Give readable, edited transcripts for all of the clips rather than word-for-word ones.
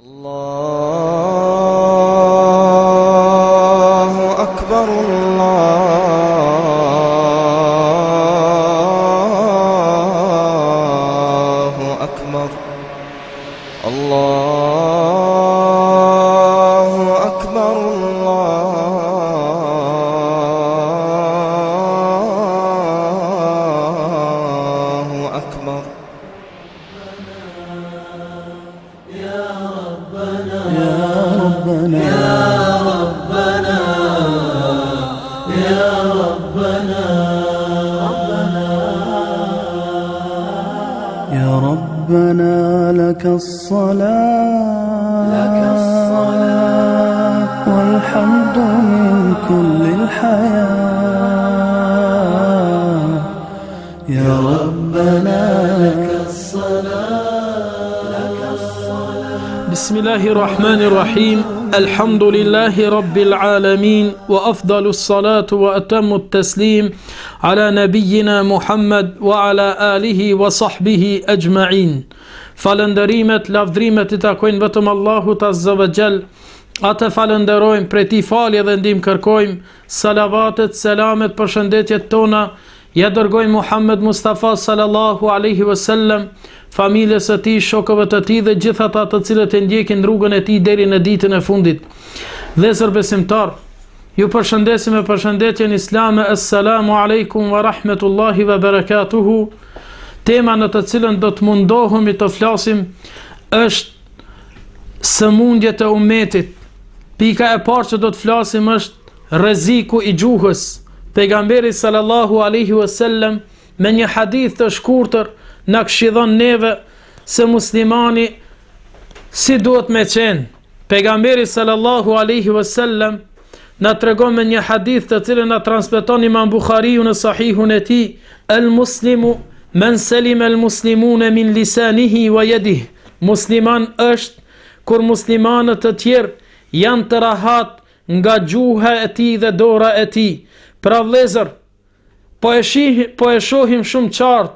Allahu Akbar, Allahu Akbar, Allahu Akbar, Allahu Akbar. يا ربنا لك الصلاة والحمد من كل الحياة يا ربنا لك الصلاة بسم الله الرحمن الرحيم الحمد لله رب العالمين وأفضل الصلاة وأتم التسليم على نبينا محمد وعلى آله وصحبه أجمعين. Falënderimet, lavdrimet I takojnë vetëm Allahut Azza wa Jall. Atë falenderojmë, prej tij falje dhe ndihmë kërkojmë. Salavatet, selamet, përshëndetjet tona ja dërgojmë Muhammed Mustafa sallallahu alaihi wasallam, familjes së tij, shokëve të tij dhe gjithë ata të cilët e ndjekin rrugën e tij deri në ditën e fundit. Vëllezër besimtar, ju përshëndesim me përshëndetjen islame. Assalamu alaikum wa rahmetullahi wa barakatuhu. Tema në të cilën do të mundohemi të flasim është sëmundjet e ummetit. Pika e parë që do të flasim është rreziku I gjuhës. Pejgamberi sallallahu alaihi wasallam me një hadith të shkurtër na këshillon neve se muslimani si duhet me qenë. Pejgamberi sallallahu alaihi wasallam na tregon me një hadith të cilën na transmeton Imam Buhariu në sahihun e tij, el muslimu men salima al muslimuna min lisanihi wa yadihi. Musliman është kur muslimanët të tjerë janë të rahat nga gjuha e tij dhe dora e tij. Pra vëllezër, po e shohim shumë qartë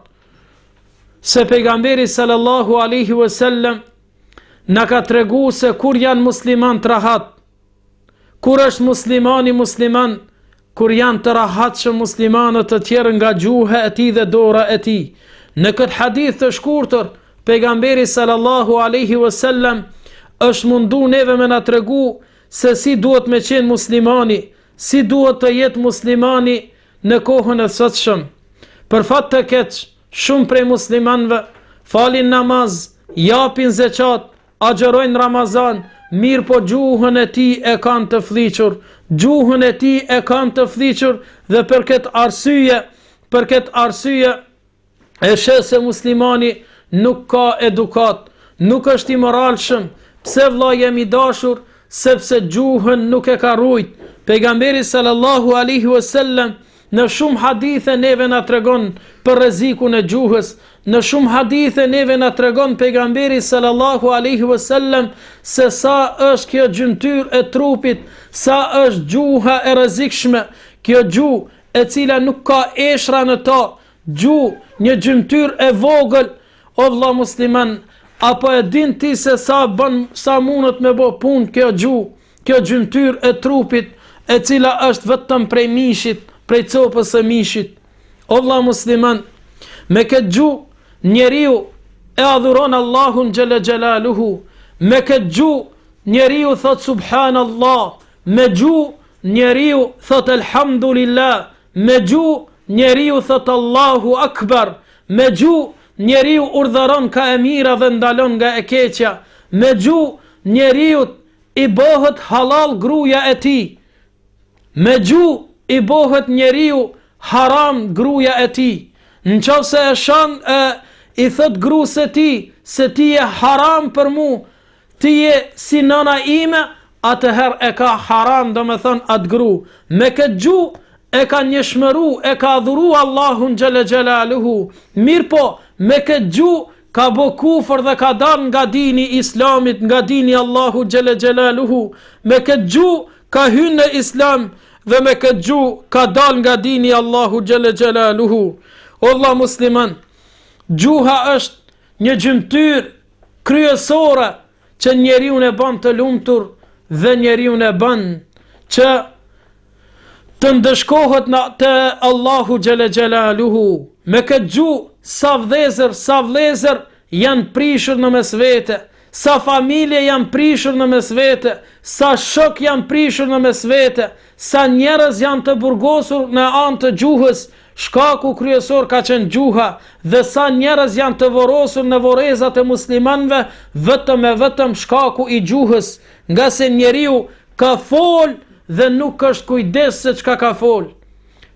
se pejgamberi sallallahu alaihi wasallam na ka treguar se kur janë musliman të rahat, kur është muslimani musliman, kur janë të rahatshëm muslimanët të tjerë nga gjuha e tij dhe dora e tij. Në këtë hadith të shkurtër, pejgamberi sallallahu alaihi wasallam është mundu neve me na tregu se si duhet me qenë muslimani, si duhet të jetë muslimani në kohën e sotshëm. Për fat të keq, shumë prej muslimanëve falin namaz, japin zeqat, agjerojnë Ramazan, mirë po gjuhën e tij e kanë të fliqur, gjuhën e tij e kanë të fliqur dhe për këtë arsye e sheh se muslimani nuk ka edukat, nuk është I moralshëm. Pse vëlla jemi dashur? Sepse gjuhën nuk e ka rujt. Pejgamberi sallallahu alaihi wasallam në shumë hadithe neve na tregon për rrezikun e gjuhës. Në shumë hadithe neve na tregon pejgamberi sallallahu alaihi wasallam se sa është kjo gjymtyr e trupit, sa është gjuha e rrezikshme. Kjo gjuhë e cila nuk ka eshra në ta, gjuhë, një gjymtyr e vogël, o vëlla musliman, apo e din ti se sa mundet me bë punë kjo gjuhë, kjo gjymtyr e trupit, e cila është vetëm prej mishit, prej copës së mishit. O vëlla musliman, me këtë gjuhë njeriu e adhuron Allahun xhalla xjalaluhu. Me këtë gjuhë njeriu thot subhanallah, me gjuhë njeriu thot elhamdulillah, me gjuhë njeriu thot Allahu akbar, me gjuhë njeriu urdhëron ka e mira dhe ndalon nga e keqja, me gjuhë njeriu I bëhet halal gruaja e tij, me gjuhë I bëhet njeriu haram gruaja e tij. Nëse e shan I thot gruas së tij se ti je haram për mu, ti je si nëna ime, atëherë e ka haram, do me thon atë gru. Me këtë gjuhë e ka njëshmëru, e ka adhuru Allahun xhalla xjalaluhu. Mirë po, me këtë gjuhë ka bo kufër dhe ka dalë nga dini islamit, nga dini Allahu xhalla xjalaluhu. Me këtë gjuhë ka hyrë në islam dhe me këtë gjuhë ka dalë nga dini Allahu xhalla xjalaluhu. O vëlla musliman, gjuha është një gjymtyr kryesore që njeriu e bën të lumtur dhe njeriu e bën që të ndëshkohet të Allahu xhela xhelaluhu. Me këtë gjuhë sa vëllezër janë prishur në mes vete, sa familje janë prishur në mes vete, sa shok janë prishur në mes vete, sa njerëz janë të burgosur në anë të gjuhës, shkaku kryesor ka qenë gjuha, dhe sa njerëz janë të vorosur në vorezat e muslimanëve vetëm shkaku i gjuhës, nga se njeriu ka fol dhe nuk është kujdes se çka ka fol.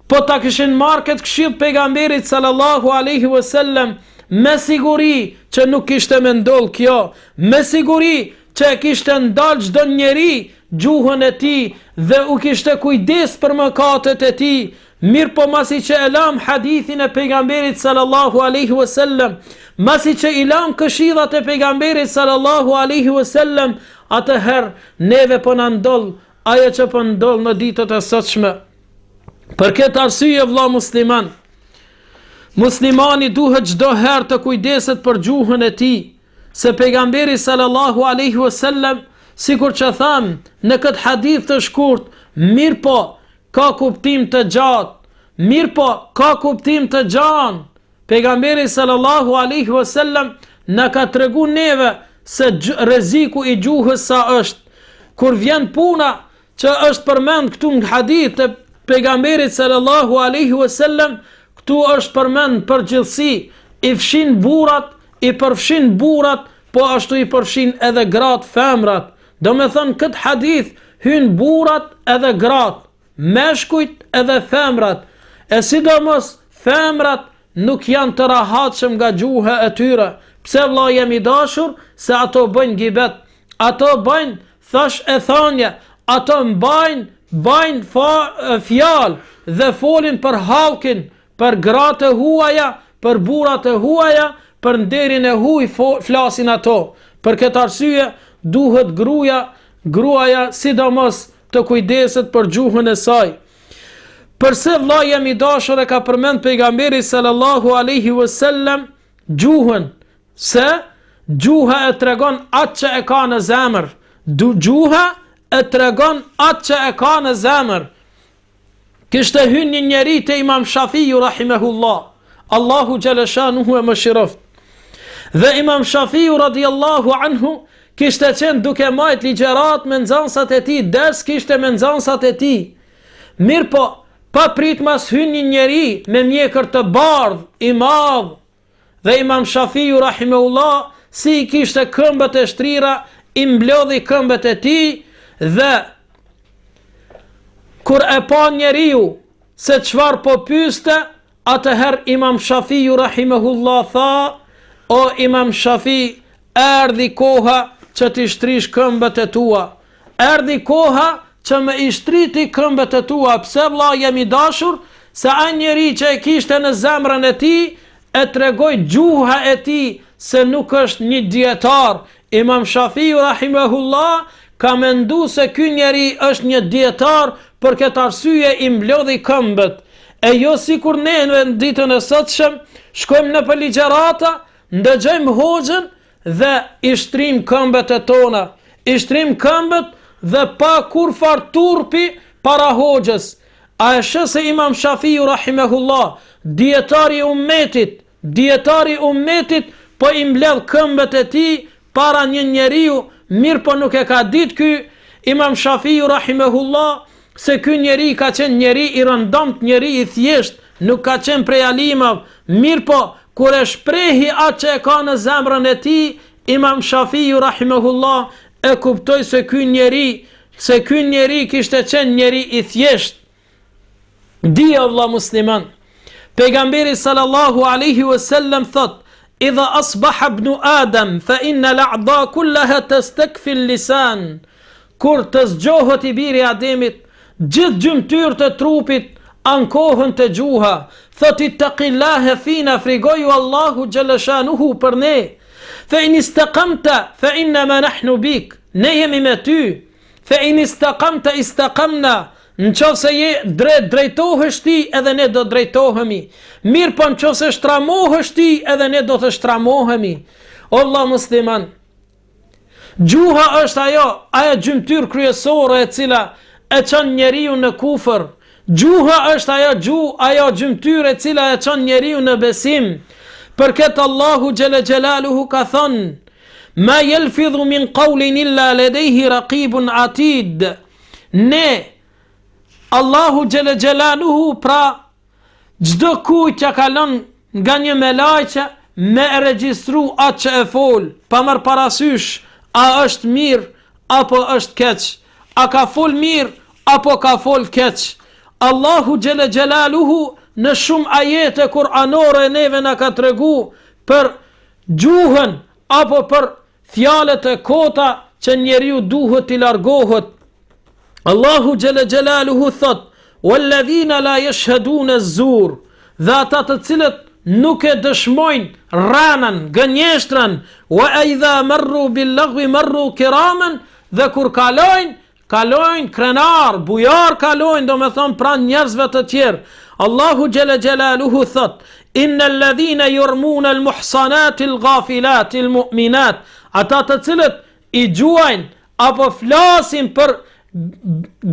Po ta kishin marrë këtë këshill pejgamberit sallallahu alaihi wasallam, me siguri që nuk kishte me ndodh kjo, me siguri që e kishte ndalë çdo njeri gjuhën e tij dhe u kishte kujdes për mëkatet e tij. Mirë po masi që e lam hadithin e pejgamberit sallallahu alaihi wasallam, masi që i lam këshillat e pejgamberit sallallahu alaihi wasallam, atëherë neve po na ndodh ajo që po ndodh në ditët e sotshme. Për këtë arsye vëlla musliman, muslimani duhet çdo herë të kujdeset për gjuhën e tij, se pejgamberi sallallahu alaihi wasallam, sikur që tham në këtë hadith të shkurt, mirë po ka kuptim të gjatë, mirë po ka kuptim të gjanë. Pejgamberi sallallahu alaihi wasallam na ka tregu neve se rreziku i gjuhës sa është. Kur vjen puna që është përmend këtu në hadith të pejgamberit sallallahu alaihi wasallam, këtu është përmend përgjithësi, i fshin burrat, i përfshin burrat, po ashtu i përfshin edhe gratë, femrat. Do me thënë këtë hadith hyn burrat edhe gratë, meshkujt edhe femrat, e sidomos femrat nuk janë të rahatshëm nga gjuha e tyre. Pse vëlla jemi dashur? Se ato bëjnë gibet, ato bëjnë thash e thanje, ato bajnë fjalë dhe folin për hallkin, për gratë e huaja, për burrat e huaja, për nderin e huaj flasin ato. Për këtë arsye duhet gruaja sidomos të kujdeset për gjuhën e saj. Përse vëlla jemi dashur e ka përmend pejgamberi sallallahu alaihi wasallam gjuhën, se gjuha e tregon atë që e ka në zemër. Gjuha e tregon atë që e ka në zemër. Kishte hyrë një njeri te Imam Shafiu rahimahullah, Allahu xhaleshanuhu e mëshiroft. Dhe Imam Shafiu radiallahu anhu kishte qenë duke majt ligjerat me nxënësat e tij, ders kishte me nxënësat e tij. Mirë po, pa prit mas hyn një njeri me mjekër të bardh, i madh, dhe Imam Shafiu rahimahullah, si i kishte këmbët e shtrira, i mblodhi këmbët e tij, dhe kur e pa njeriu se çfarë po pyeste, atëherë Imam Shafiu rahimahullah tha: o Imam Shafi, erdhi koha që t'i shtrish këmbët e tua, erdhi koha që me i shtriti këmbët e tua. Pse vëlla jemi dashur? Se ai njeri që e kishte në zemrën e tij e tregoi gjuha e tij se nuk është një dietar. Imam Shafiu rahimahullah ka mendu se ky njeri është një dietar, për këtë arsye i mblodhi këmbët. E jo sikur ne në ditën e sotshëm shkojmë në për ligjerata, ndëgjojmë hoxhën dhe i shtrim këmbët e tona, i shtrim këmbët dhe pa kur far turpi para hoxhës. A e shë se Imam Shafiu rahimahullah, dietari i ummetit, po i mbledh këmbët e tij para një njeriu, mirë po nuk e ka ditë ky Imam Shafiu rahimahullah se ky njeri ka qenë njeri i rëndomt, njeri i thjesht, nuk ka qenë prej alimave. Mirë po, kur e shprehi atë që e ka në zemrën e tij, Imam Shafiu rahimahullah e kuptoi se ky njeri kishte qenë njeri i thjesht. Di Allah musliman, pejgamberi sallallahu alaihi wasallam thot: idha asbaha ibnu Adam fa inna al-a'dha kullaha tastakfi al-lisan. Kur të zgjohet i biri Ademit, gjithë gjymtyrët e trupit ankohen të gjuha. Thot: ittaqillaha fina, frigoju Allahu xhaleshanuhu për ne. Fa in istaqamta fa innama nahnu bik, ne jemi me ty. Fa in istaqamta istaqamna, nëse je drejtohesh ti edhe ne do drejtohemi. Mirë po nëse shtramohesh ti edhe ne do të shtramohemi. O Allah musliman, Gjuha është ajo gjymtyr kryesore e cila e çon njeriu në kufër. Gjuha është ajo gjymtyr e cila e çon njeriu në besim. Për këtë Allahu xhalla xjalaluhu ka thënë: "Ma yalfidhu min qawlin illa ladayhi raqibun atid." Ne Allahu xhalla xjalaluhu pra çdo kujt që kalon nga një melajqe me e regjistru atë që e fol, pa marr parasysh a është mirë apo është keq, a ka fol mirë apo ka fol keq. Allahu xhalla xjalaluhu në shumë ajete kuranore neve na ka tregu për gjuhën apo për fjalët e kota që njeriu duhet t'i largohet. Allahu xhalla xjalaluhu thot: "Walladhina la yashhaduna az-zur", dhe ata të cilët nuk e dëshmojnë ranën, gënjeshtrën, wa idha marru bil-lagwi marru kiraman, dhe kur kalojnë krenar, bujar kalojnë, do me thonë pranë njerëzve të tjerë. Allahu xhalla xjalaluhu thot: "Innal ladhina yurmuna al-muhsanati al-ghafilati al-mu'minat", ata të cilët i gjuajnë apo flasin për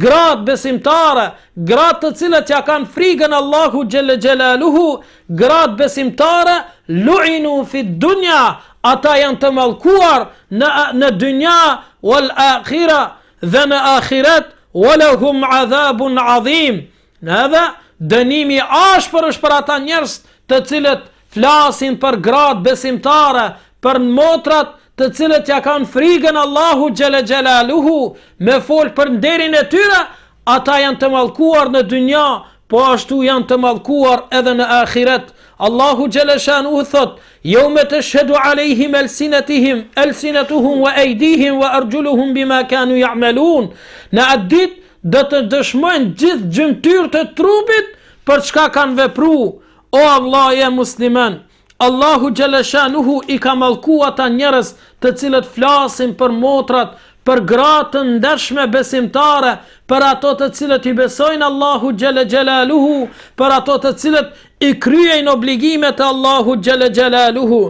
gratë besimtare, gratë të cilët ja kanë frikën Allahu xhalla xjalaluhu, gratë besimtare, lu'inu fi dunya, ata janë të mallkuar në dynja wal akhira, dhe në akhirat, walahum adhabun adhim. Edhe dënimi ashpër është për ata njerëz të cilët flasin për gratë besimtare, për motrat të cilët ja kanë frikën Allahu xhalla xjalaluhu, me fol për nderin e tyre, ata janë të mallkuar në dynja, po ashtu janë të mallkuar edhe në akhirat. Allahu xhalla shanuhu thot: "Yawma tashhadu alayhim alsinatuhum wa aydihim wa arjuluhum bima kanu ya'malun." Në atë ditë do të dëshmojnë gjithë gjymtyrët e trupit për çka kanë vepruar. O vëllai musliman, Allahu xhalla shanuhu i ka mallku ata njerëz të cilët flasin për motrat, për gratë ndershme besimtare, për ato të cilët i besojnë Allahu xhalla xjalaluhu, për ato të cilët i kryejnë obligimet e Allahu xhalla xjalaluhu.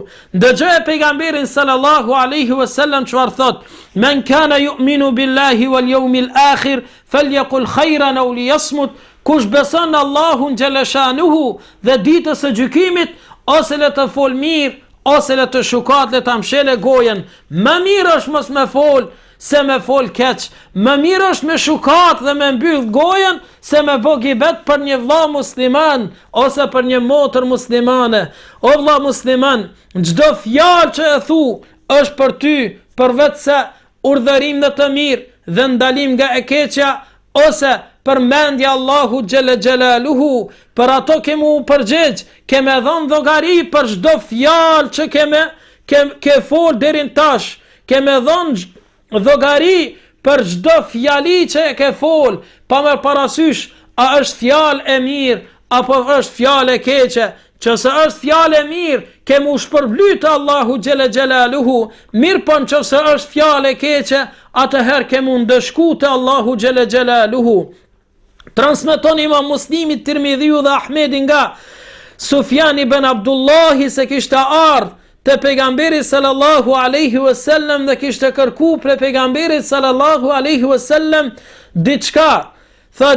Dëgjoj pejgamberin sallallahu alaihi wasallam çfarë thot: "Men kana yu'minu billahi wal yawmil akhir falyaqul khayran aw liyasmut." Kush beson Allahun xhalla shanuhu dhe ditës së gjykimit, ose le të fol mirë, ose le të shukat, le të mshele gojen. Më mirë është mos me fol se me fol keq. Më mirë është me shukat dhe me mbyll gojen se me bë gibet për një vëlla musliman ose për një motër muslimane. O vëlla musliman, çdo fjalë që e thu është për ty, përveç se urdhërim në të mirë dhe ndalim nga e keqja, ose përmendja Allahu xhalla xjalaluhu, për ato kemu përgjigj, keme dhënë dhogari për çdo fjalë që ke fol deri tash, keme dhënë dhogari për çdo fjali që e ke fol, pa më parasysh a është fjalë e mirë apo është fjalë e keqe. Qëse është fjalë e mirë, kemu shpërblytë Allahu xhalla xjalaluhu, mirë po nëse është fjalë e keqe, atëherë kemu ndëshku te Allahu xhalla xjalaluhu. Transmeton Imam Muslimi, Tirmidhiu dhe Ahmedi nga Sufjan ibn Abdullahi se kishte ardhur te pejgamberi sallallahu alaihi wasallam dhe kishte kërku pre pejgamberit sallallahu alaihi wasallam diçka. Tha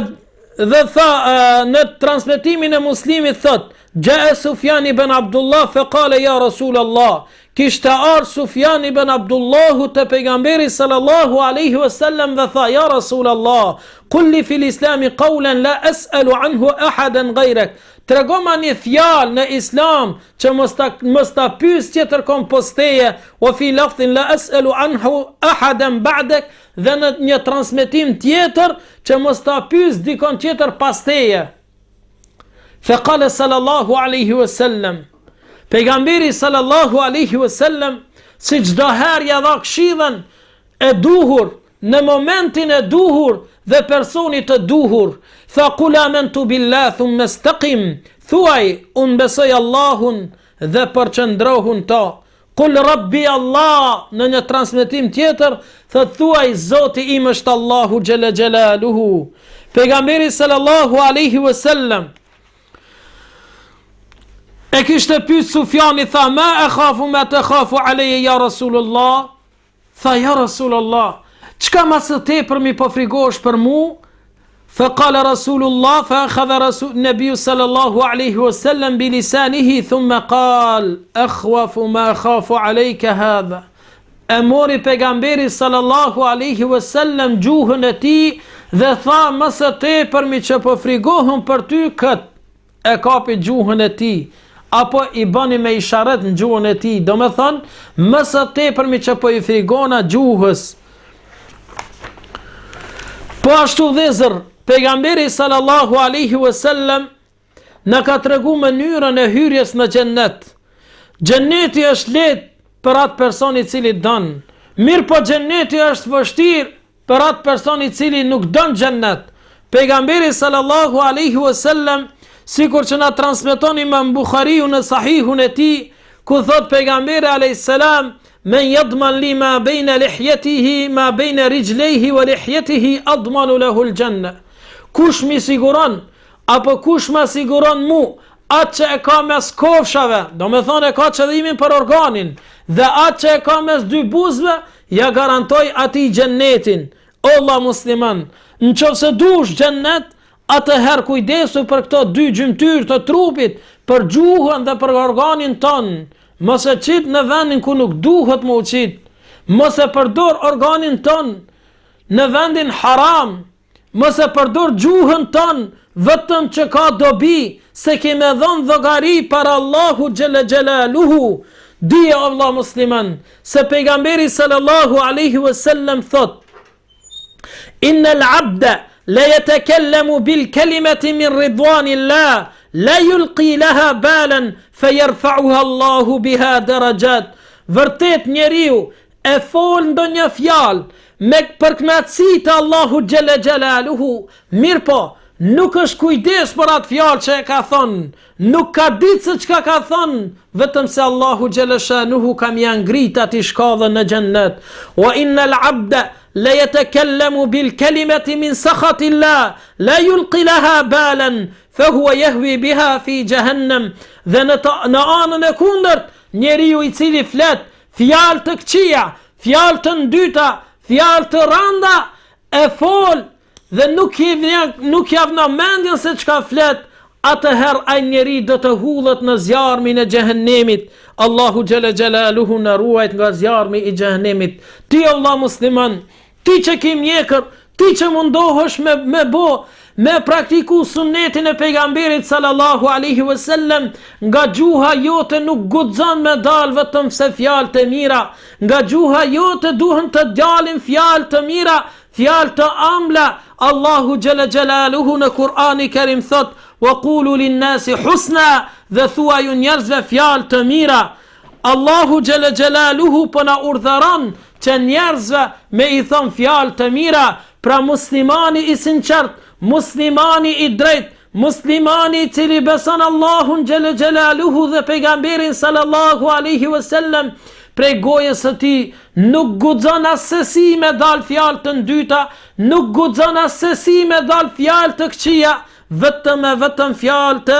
në transmetimin e Muslimit thot: "Ja'a Sufjan ibn Abdullah fa qala ya Rasul Allah." Kishte ardhur Sufjan ibn Abdullahu te pejgamberi sallallahu alaihi wasallam dhe tha: "Ya Rasul Allah, qul li fil Islam qawlan la as'alu anhu ahadan ghayrak." Tregoma një fjalë në Islam që mos ta pyes tjetër komposteje, o fi lafdhin la as'alu anhu ahadan ba'dak, dhe në një transmetim tjetër që mos ta pyes dikon tjetër pas teje. Fa qala sallallahu alaihi wasallam, pejgamberi sallallahu alaihi wasallam si çdo herë ja dha këshillën e duhur në momentin e duhur dhe personit të duhur. Tha: "Qul amantu billah thumma istaqim", thuaj unë besoj Allahun dhe përqendrohun ta. "Qul rabbi Allah", në një transmetim tjetër thuaj Zoti im është Allahu xhalla xjalaluhu. Pejgamberi sallallahu alaihi wasallam e kishte pyet Sufjani, tha: "Ma akhafu ma takhafu alayya ya Rasulullah", Tha, ja Rasulullah, çka më së tepër mi po frigosh për mu? فقال رسول الله فأخذ رسول النبي صلى الله عليه وسلم بلسانه ثم قال أخوف ما خاف عليك هذا. E mori pejgamberi sallallahu alaihi wasallam gjuhën e tij dhe tha, më së tepërmi që po frigohem për ty kët. E kapi gjuhën e tij, apo i bëni me isharet në gjuhën e tij, do me thonë, më së tepërmi që po i frigona gjuhës. Po ashtu dhezër, pejgamberi sallallahu alaihi wasallam na ka tregu mënyrën e hyrjes në xhennet. Xhenneti është lehtë për atë person I cili don. Mirë po xhenneti është vështirë për atë person I cili nuk don xhennet. Pejgamberi sallallahu alaihi wasallam, sikur që na transmeton Imam Buhariu në sahihun e tij, ku thot pejgamberi alayhis salam, men yadman li ma bayna lihyatihi ma bayna rijlayhi wa lihyatihi admanu lahu al-janna. Kush mi siguron, apo kush ma siguron mu, atë që e ka mes kofshave, do me thonë e ka qëllimin për organin, dhe atë që e ka mes dy buzëve, ja garantoj ati xhennetin. O Allah musliman, në qoftë se dush xhennet, atëherë kujdesu për këto dy gjymtyr të trupit, për gjuhën dhe për organin tonë. Mos e qit në vendin ku nuk duhet më uqit. Mos e përdor organin tonë në vendin haram. Mos e përdor gjuhën tonë vetëm që ka dobi, se keme dhënë dhogari për Allahu xhelle xhelaluhu. Dije o Allah musliman, se pejgamberi sallallahu alaihi wasallam thot, innal abda la yatakallemu bil kalimati min ridwanillah, la yulqi laha balan fayarfa'uha Allahu biha darajat. Vërtet njeriu e fol ndonjë fjalë me përkënaqësi të Allahu xhelle xhelaluhu, mirë po, nuk është kujdes për atë fjalë që e ka thonë, nuk ka ditë se çka ka thonë, vetëm se Allahu xhelle shanuhu ka më ngrit atë shkallën në xhennet. Wa innal abda la yatakallamu bil kalimati min sakhatillah, la yulqi laha balan fa huwa yahwi biha fi jahannam. Dhe në anën e kundërt, njeriu I cili flet fjalë të këqija, fjalë të ndyta, fjalë të randa, e fol dhe nuk javna mendjen se çka flet, atëherë ai njeri do të hullet në zjarmin e xhehenemit. Allahu xhelle xhelaluhu na ruajt nga zjarmi I xhehenemit. Ti Allah musliman, ti që ke mjekër, ti që mundohesh me praktiku sunnetin e pejgamberit sallallahu alaihi wasallam, nga gjuha jote nuk guxon me dal vetëm se fjalë të mira, nga gjuha jote duhen të dalin fjalë të mira, fjalë të ëmbla. Allahu xhelle xhelaluhu në Kur'ani Kerim thot, wa qulu lin-nasi husna, dhe thuaju njerëzve fjalë të mira. Allahu xhelle xhelaluhu po na urdhëron që njerëzve me I thon fjalë të mira. Pra muslimani I sinqert, muslimani I drejt, muslimani I cili beson Allahun xhelle xhelaluhu dhe pejgamberin sallallahu alaihi wasallam, prej gojës së tij nuk guxon asesi me dal fjalë të ndyta, nuk guxon asesi me dal fjalë të këqija, vetëm fjalë të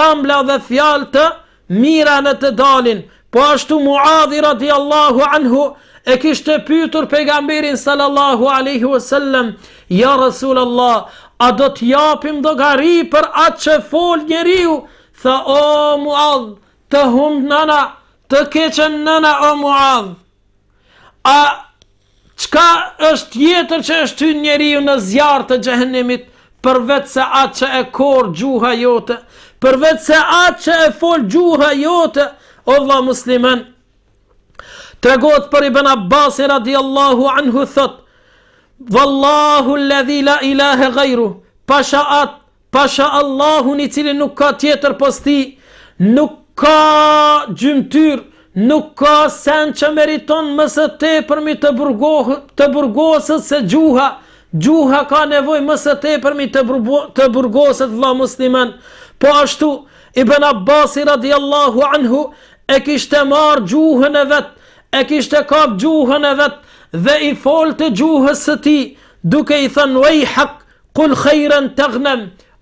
ëmbla dhe fjalë të mira në të dalin. Po ashtu Muadhi radiallahu anhu e kishte pyetur pejgamberin sallallahu alaihi wasallam, ja Rasulullah, a do t'japim llogari për atë që fol njeriu? Tha, o Muadh, të humb nëna, të keqen nëna, o Muadh. A çka është tjetër që është ty njeriu në zjarr të xhehenemit, përveç se atë që e kor gjuha jote, përveç se atë që e fol gjuha jote? O Allah musliman, tregohet për Ibn Abbas radiallahu anhu thot, Wallahu alladhi la ilaha ghayru, pasha Allahun I cili nuk ka tjetër posti, nuk ka gjymtyr, nuk ka sen që meriton më së tepërmi të burgoset se gjuha. Gjuha ka nevojë më së tepërmi të burgoset, vëlla musliman. Po ashtu Ibn Abbas radiallahu anhu e kishte marrë gjuhën e vet, e kishte kap gjuhën e vet dhe I folte gjuhës së tij, duke I thënë, wejhak, kul khejren të gnem,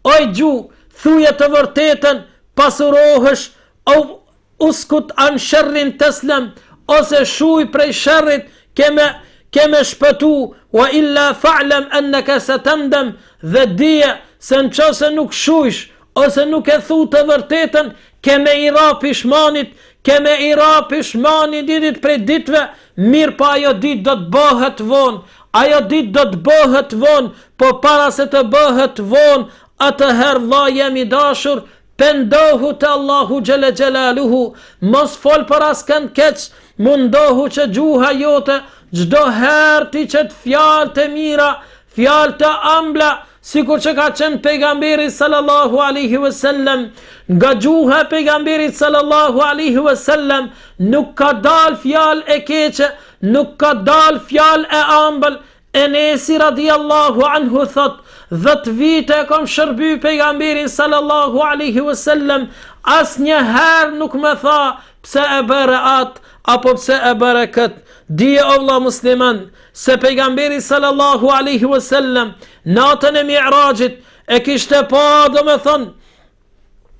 oj gjuh, thuje të vërtetën, pasurohësh, o uskut anë shërrin të slem, ose shuj prej shërrit, keme shpëtu, wa illa fa'lam annaka satandam, dhe dije se në qëse nuk shujsh, ose nuk e thu të vërtetën, keme i ra pishmanit, ditit prej ditve, mirë pa ajo dit do të bëhet vonë, ajo dit do të bëhet vonë, po para se të bëhet vonë, atëherë vlla jemi dashur, pendohu të Allahu xhele xhelaluhu, mos fol për askën keq, mundohu që gjuha jote çdo herë ti qet fjalë të mira, fjalë të ëmbla, sikur që ka qenë pejgamberi sallallahu alaihi wasallam. Nga gjuha e pejgamberit sallallahu alaihi wasallam nuk ka dal fjalë e keqe, nuk ka dal fjalë e ëmbël. Enesi radiallahu anhu thot, 10 vite e kom shërby pejgamberin sallallahu alaihi wasallam, asnjëherë nuk më tha pse e bëre atë apo pse e bëre këtë. Dije o vëlla musliman, se pejgamberi sallallahu alaihi wasallam natën e Mi'rajit e kishte pa,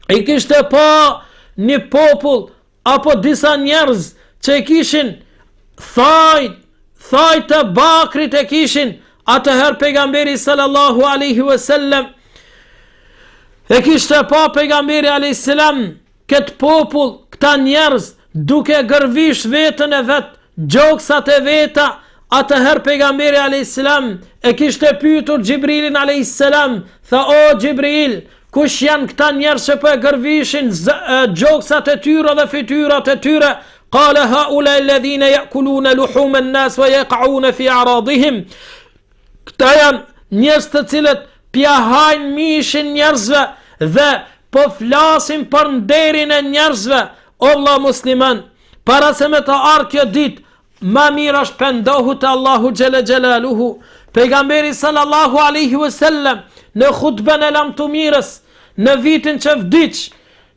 i kishte pa një popull apo disa njerëz që kishin thajt të bakrit e kishin. Atëherë pejgamberi sallallahu alaihi wasallam e kishte pa pejgamberi alayhis salam këtë popull, këta njerëz duke gërvish vetën e vet, gjoksat e veta. Atëherë pejgamberi alayhis salam e kishte pyetur Xhibrilin alayhis salam, tha o Xhibril, kush janë këta njerëz që po e gërvishin gjoksat e tyre dhe fytyrat e tyre? Qala haula alladhina ya'kuluna luhum an-nas wa yaq'una fi a'radihim. Këta janë njerëz të cilët pjahajnë mishin njerëzve dhe po flasin për nderin e njerëzve. O vëlla musliman, para se me të ardhë kjo ditë, ma mirë është pendohu të Allahu xhele xhelaluhu. Pejgamberi sallallahu alaihi wasallam në khutbën e lamtumirës në vitin që vdiq,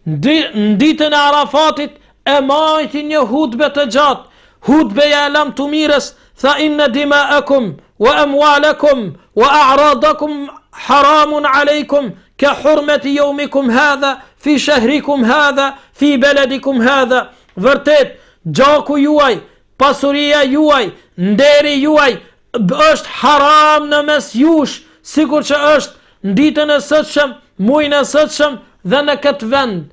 në ditën e Arafatit, e majti një hutbe të gjatë, hutbeja e lamtumirës, tha inna dima'akum wa amwalakum wa a'radakum haramun alejkum ka hurmeti yawmikum hadha fi shahrikum hadha fi beledikum hadha. Vërtet, gjaku juaj, pasuria juaj, nderi juaj është haram në mes jush, sikur që është në ditën e sotshëm, muajin e sotshëm dhe në këtë vend.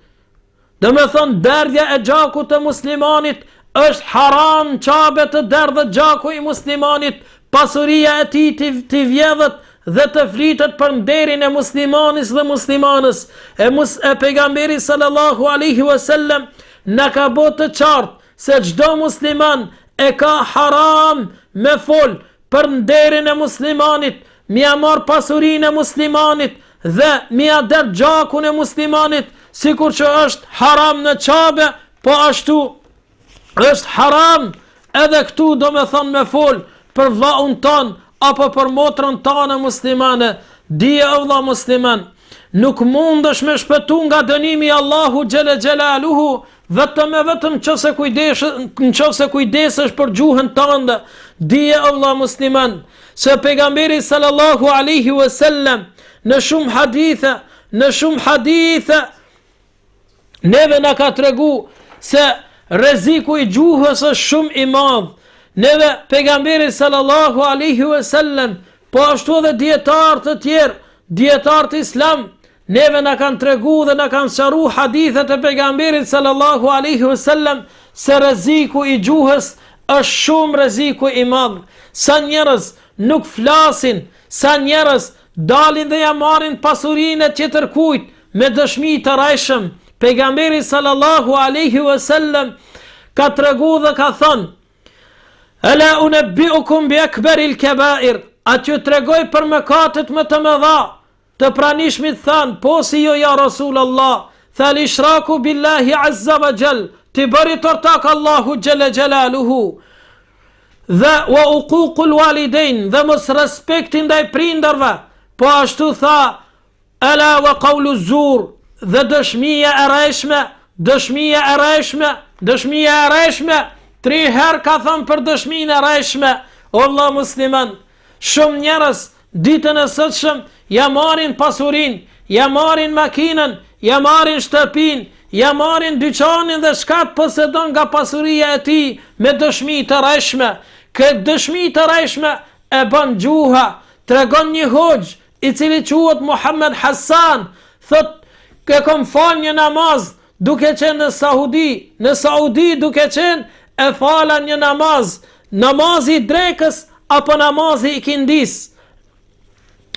Dhe me thonë, derdhja e gjaku të muslimanit është haram, qabe të derdhët gjaku i muslimanit, pasuria e ti të vjedhët dhe të flitet për nderin e muslimanis dhe muslimanës. E pejgamberi sallallahu alaihi wasallam në ka botë të qartë se çdo musliman e ka haram me fol për nderin e muslimanit, mja marr pasurinë e muslimanit dhe mja der gjakun e muslimanit, sikur që është haram në qabe, po ashtu është haram edhe këtu, do me thonë me fol për vllaun ton apo për motrën tonë muslimane. Dije o vlla musliman, nuk mundesh me shpëtu nga dënimi i Allahu xhele xhelaluhu vetëm nëse kujdesesh për gjuhën tënde. Dije o vlla musliman, se pejgamberi sallallahu alaihi wasallam në shumë hadithe neve na ka tregu se rreziku i gjuhës është shumë i madh. Neve pejgamberi sallallahu alaihi wasallam, po ashtu edhe dietar të tjerë, dietar të Islam, neve na kanë tregu dhe na kanë sqaruar hadithet e pejgamberit sallallahu alaihi wasallam se rreziku i gjuhës është shumë rreziku i madh. Sa njerëz nuk flasin, sa njerëz dalin dhe ja marrin pasurinë e tjetërkujt me dëshmi të rrejshëm. Pejgamberi sallallahu alaihi wasallam ka tregu dhe ka thënë: "Ala unabbiukum bi akbaril kaba'ir", a t'ju tregoj për mëkatet më të mëdha. Të pranishmit thanë: "Po si jo ja Rasulullah", thal ishraku billahi azza wa jall, ti bëri tortak Allahu xhele xhelaluhu, dhe wa uququl walidain, dhe mos respekti ndaj prindërve. Po ashtu tha: "Ala wa qawlu zur", dhe dëshmia e rreshme, 3 herë ka thënë për dëshminë e rreshme. O vëlla musliman, shumë njerëz ditën e sotshëm ja marrin pasurinë, ja marrin makinën, ja marrin shtëpinë, ja marrin dyqanin dhe çka posedon nga pasuria e tij me dëshmi të rreshme. Këtë dëshmi të rejshme e bën gjuha. Tregon një hoxh i cili quhet Muhammed Hasan, thot ke kom fal një namaz duke qenë në Saudi. Në Saudi duke qenë e fala një namaz, namazi i drekës apo namazi i kindis.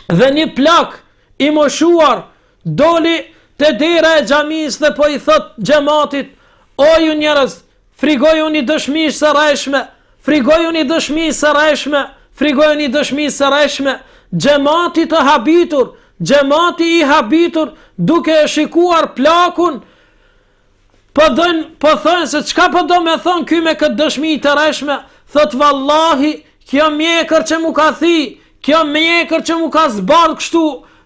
Dhe një plak i moshuar doli te dera e xhamisë dhe po i thot xhamatit: o ju njerëz, frigojuni dëshmi së rreshme, frigojuni dëshmi së rreshme, frigojuni dëshmi së rreshme. Xhamati të habitur, xhamati i habitur duke e shikuar plakun, po thënë se çka po do me thon ky me këtë dëshmi të rreshme. Thot vallahi, kjo mjekër që mu ka thi, kjo mjekër që mu ka zbardh kështu,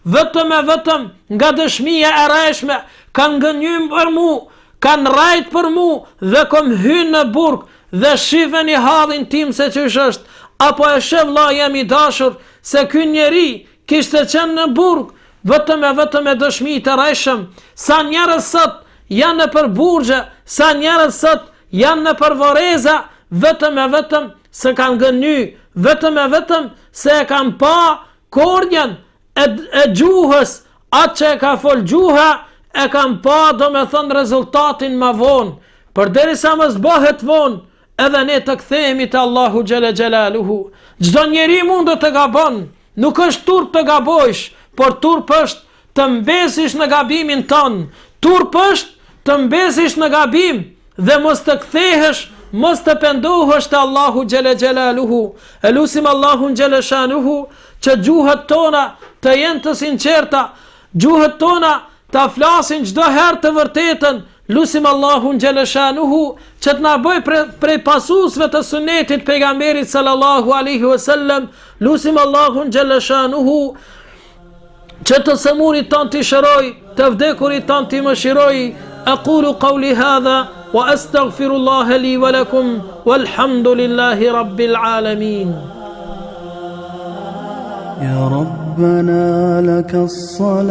vetëm e vetëm nga dëshmia e rreshme, kanë gënjym për mu, kanë rajt për mu, dhe kom hynë në burg, dhe shifeni hallin tim se ç'është është, apo e shef vlla jam i dashur, se ky njeri kishte qenë në burg, vetëm e dëshmi të rreshëm. Sa njerëz sot janë në për burgje, sa njerëz sot janë në për voreza, vetëm se kanë gëny, vetëm se e kanë pa kordjen e gjuhës, atë që e ka fol gjuha, e kanë pa do me thënë rezultatin ma vonë. Përderisa mos bëhet vonë, edhe ne të kthehemi te Allahu xhela xhelaluhu. Çdo njeri mund të gabon, nuk është turp të gabojsh, por turp është të mbesish në gabimin tënd. Turp është të mbesish në gabim dhe mos të kthehesh, mos të pendohesh te Allahu xhela xhelaluhu. Elusim Allahun xhela shanuhu që gjuhët tona të jenë të sinqerta, gjuhët tona të flasin çdo herë të vërtetën. Lusim Allahun xhela shanuhu që të na bëj prej pasuesve të sunetit pejgamberit sallallahu alaihi wasallam. Lusim Allahun xhela shanuhu që të sëmurit tan të shëroj, të vdekurit tan të mëshiroj. Aqulu qawli hadha wa astaghfirullaha li wa lakum walhamdulillahi rabbil alamin. يا ربنا لك الصلاة